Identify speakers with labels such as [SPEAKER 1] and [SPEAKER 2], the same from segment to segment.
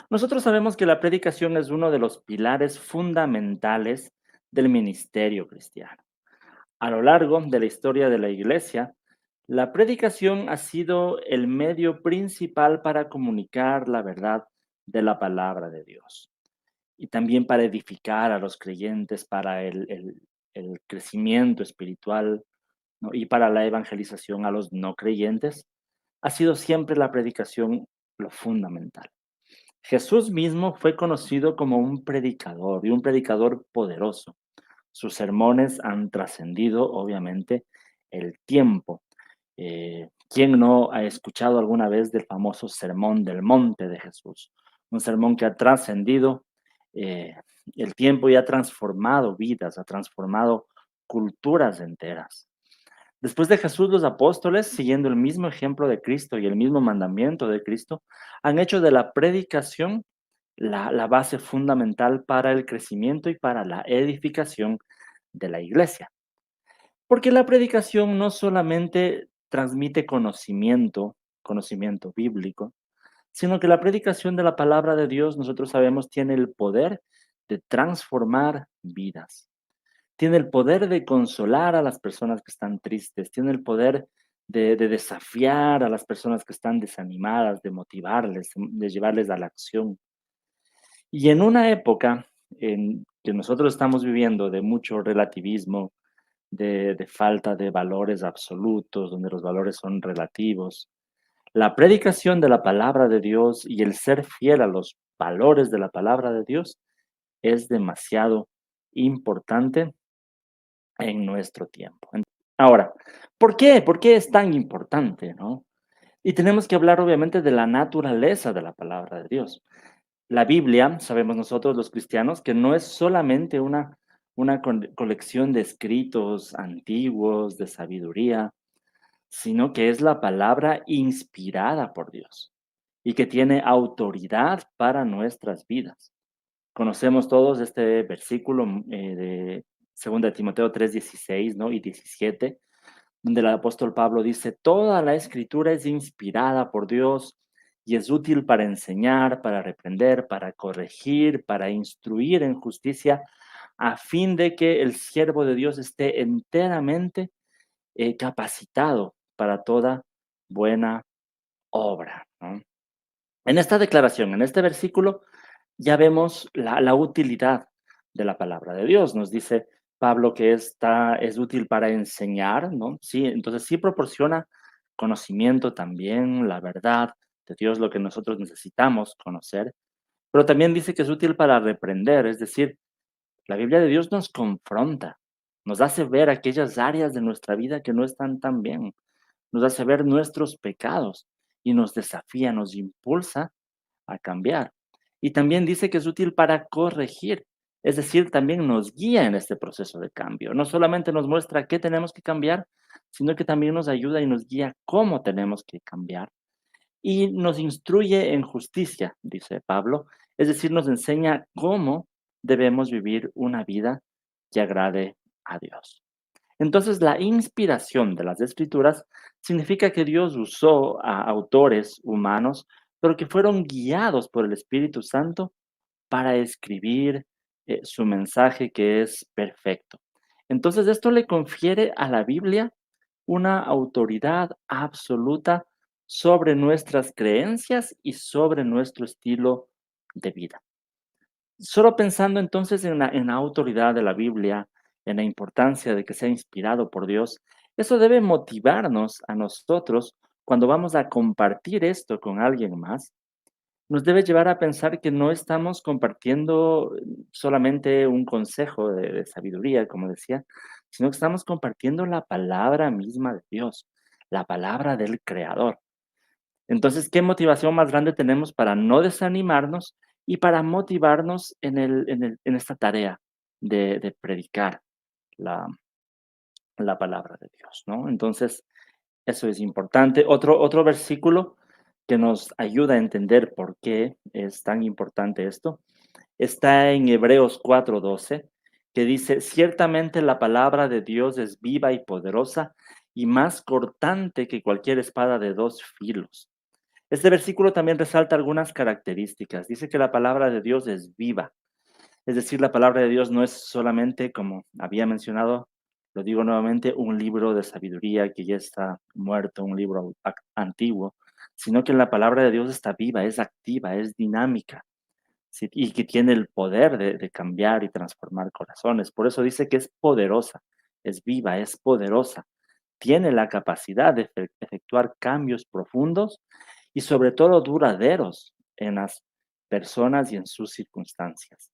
[SPEAKER 1] Nosotros sabemos que la predicación es uno de los pilares fundamentales del ministerio cristiano. A lo largo de la historia de la Iglesia, la predicación ha sido el medio principal para comunicar la verdad de la palabra de Dios y también para edificar a los creyentes, para el crecimiento espiritual, ¿no? Y para la evangelización a los no creyentes. Ha sido siempre la predicación lo fundamental. Jesús mismo fue conocido como un predicador y un predicador poderoso. Sus sermones han trascendido, obviamente, el tiempo. ¿Quién no ha escuchado alguna vez del famoso Sermón del Monte de Jesús? Un sermón que ha trascendido eh, el tiempo y ha transformado vidas, ha transformado culturas enteras. Después de Jesús, los apóstoles, siguiendo el mismo ejemplo de Cristo y el mismo mandamiento de Cristo, han hecho de la predicación la base fundamental para el crecimiento y para la edificación de la iglesia. Porque la predicación no solamente transmite conocimiento bíblico, sino que la predicación de la palabra de Dios, nosotros sabemos, tiene el poder de transformar vidas. Tiene el poder de consolar a las personas que están tristes, tiene el poder de desafiar a las personas que están desanimadas, de motivarles, de llevarles a la acción. Y en una época en que nosotros estamos viviendo de mucho relativismo, de falta de valores absolutos, donde los valores son relativos, la predicación de la palabra de Dios y el ser fiel a los valores de la palabra de Dios es demasiado importante en nuestro tiempo. Ahora, ¿por qué? ¿Por qué es tan importante, no? Y tenemos que hablar obviamente de la naturaleza de la palabra de Dios. La Biblia, sabemos nosotros los cristianos, que no es solamente una colección de escritos antiguos, de sabiduría, sino que es la palabra inspirada por Dios y que tiene autoridad para nuestras vidas. Conocemos todos este versículo de 2 de Timoteo 3:16, ¿no? Y 17, donde el apóstol Pablo dice, toda la escritura es inspirada por Dios y es útil para enseñar, para reprender, para corregir, para instruir en justicia, a fin de que el siervo de Dios esté enteramente capacitado para toda buena obra, ¿no? En esta declaración, en este versículo, ya vemos la utilidad de la palabra de Dios. Nos dice Pablo que es útil para enseñar, ¿no? Sí, entonces sí proporciona conocimiento también, la verdad de Dios, lo que nosotros necesitamos conocer, pero también dice que es útil para reprender, es decir, la Biblia de Dios nos confronta, nos hace ver aquellas áreas de nuestra vida que no están tan bien, nos hace ver nuestros pecados y nos desafía, nos impulsa a cambiar. Y también dice que es útil para corregir, es decir, también nos guía en este proceso de cambio. No solamente nos muestra qué tenemos que cambiar, sino que también nos ayuda y nos guía cómo tenemos que cambiar. Y nos instruye en justicia, dice Pablo, es decir, nos enseña cómo debemos vivir una vida que agrade a Dios. Entonces, la inspiración de las escrituras significa que Dios usó a autores humanos, pero que fueron guiados por el Espíritu Santo para escribir su mensaje que es perfecto. Entonces, esto le confiere a la Biblia una autoridad absoluta sobre nuestras creencias y sobre nuestro estilo de vida. Solo pensando entonces en la autoridad de la Biblia, en la importancia de que sea inspirado por Dios, eso debe motivarnos a nosotros cuando vamos a compartir esto con alguien más. Nos debe llevar a pensar que no estamos compartiendo solamente un consejo de sabiduría, como decía, sino que estamos compartiendo la palabra misma de Dios, la palabra del Creador. Entonces, ¿qué motivación más grande tenemos para no desanimarnos y para motivarnos en esta tarea de predicar la, la palabra de Dios, ¿no? Entonces, eso es importante. Otro versículo que nos ayuda a entender por qué es tan importante esto está en Hebreos 4:12, que dice, ciertamente la palabra de Dios es viva y poderosa y más cortante que cualquier espada de dos filos. Este versículo también resalta algunas características. Dice que la palabra de Dios es viva. Es decir, la palabra de Dios no es solamente, como había mencionado, lo digo nuevamente, un libro de sabiduría que ya está muerto, un libro antiguo, sino que la palabra de Dios está viva, es activa, es dinámica, ¿sí? Y que tiene el poder de cambiar y transformar corazones. Por eso dice que es poderosa, es viva, es poderosa, tiene la capacidad de efectuar cambios profundos y sobre todo duraderos en las personas y en sus circunstancias.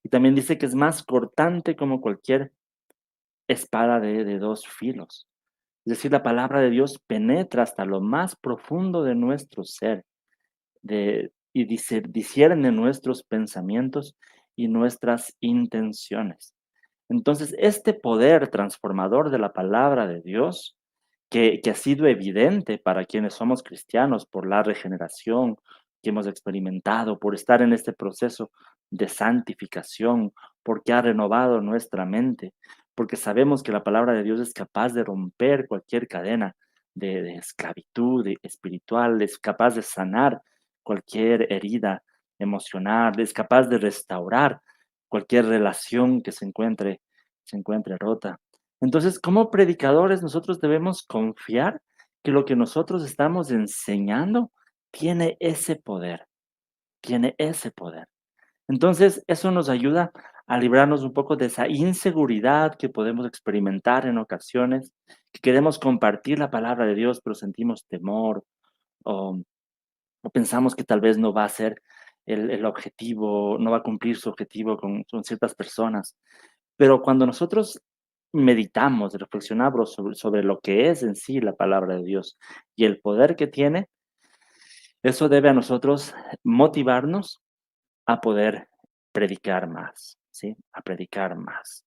[SPEAKER 1] Y también dice que es más cortante como cualquier espada de dos filos. Es decir, la palabra de Dios penetra hasta lo más profundo de nuestro ser y discierne nuestros pensamientos y nuestras intenciones. Entonces, este poder transformador de la palabra de Dios, que ha sido evidente para quienes somos cristianos por la regeneración que hemos experimentado, por estar en este proceso de santificación, porque ha renovado nuestra mente, porque sabemos que la palabra de Dios es capaz de romper cualquier cadena de esclavitud espiritual, es capaz de sanar cualquier herida emocional, es capaz de restaurar cualquier relación que se encuentre rota. Entonces, como predicadores, nosotros debemos confiar que lo que nosotros estamos enseñando tiene ese poder, tiene ese poder. Entonces, eso nos ayuda a librarnos un poco de esa inseguridad que podemos experimentar en ocasiones, que queremos compartir la palabra de Dios, pero sentimos temor o, o pensamos que tal vez no va a ser el objetivo, no va a cumplir su objetivo con ciertas personas. Pero cuando nosotros meditamos, reflexionamos sobre lo que es en sí la palabra de Dios y el poder que tiene, eso debe a nosotros motivarnos a poder predicar más, ¿sí? A predicar más.